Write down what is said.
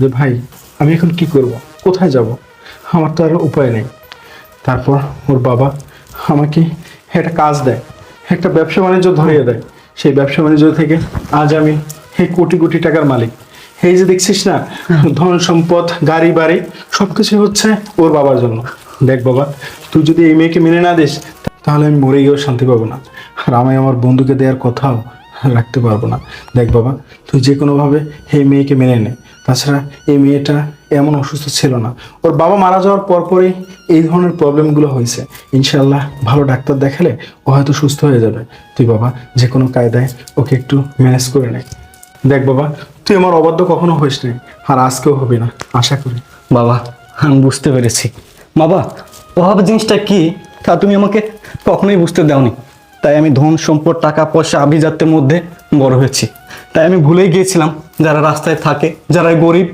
যে ভাই আমি এখন কি করব, কোথায় যাব, আমার তো আর উপায় নেই। তারপর ওর বাবা আমাকে একটা কাজ দেয়, একটা ব্যবসা বাণিজ্য ধরিয়ে দেয়। সেই ব্যবসা বাণিজ্য থেকে আজ আমি এই কোটি কোটি টাকার মালিক। এই যে দেখছিস না, ধন সম্পদ গাড়ি বাড়ি সবকিছু হচ্ছে ওর বাবার জন্য। দেখ বাবা, তুই যদি এই মেয়েকে মেনে না দিস তাহলে আমি মরে গিয়েও শান্তি পাবো না, আর আমি আমার বন্ধুকে দেওয়ার কথাও রাখতে পারবো না। দেখ বাবা, তুই যে কোনোভাবে এই মেয়েকে মেনে নে। তাছাড়া এই মেয়েটা এমন অসুস্থ ছিল না, ওর বাবা মারা যাওয়ার পরপরই এই ধরনের প্রবলেমগুলো হয়েছে। ইনশাল্লাহ ভালো ডাক্তার দেখালে ও হয়তো সুস্থ হয়ে যাবে। তুই বাবা যে কোনো কায়দায় ওকে একটু ম্যানেজ করে নে। দেখ বাবা, তুই আমার অবাধ্য কখনো হইস নাই, আর আজকেও হবে না আশা করি। বাবা, আমি বুঝতে পেরেছি। বাবা, অভাব জিনিসটা কি তা তুমি আমাকে কখনোই বুঝতে দাওনি। তাই আমি ধন সম্পদ টাকা পয়সা আভিজাত্যের মধ্যে বড় হয়েছি। তাই আমি ভুলেই গিয়েছিলাম যারা রাস্তায় থাকে, যারা গরিব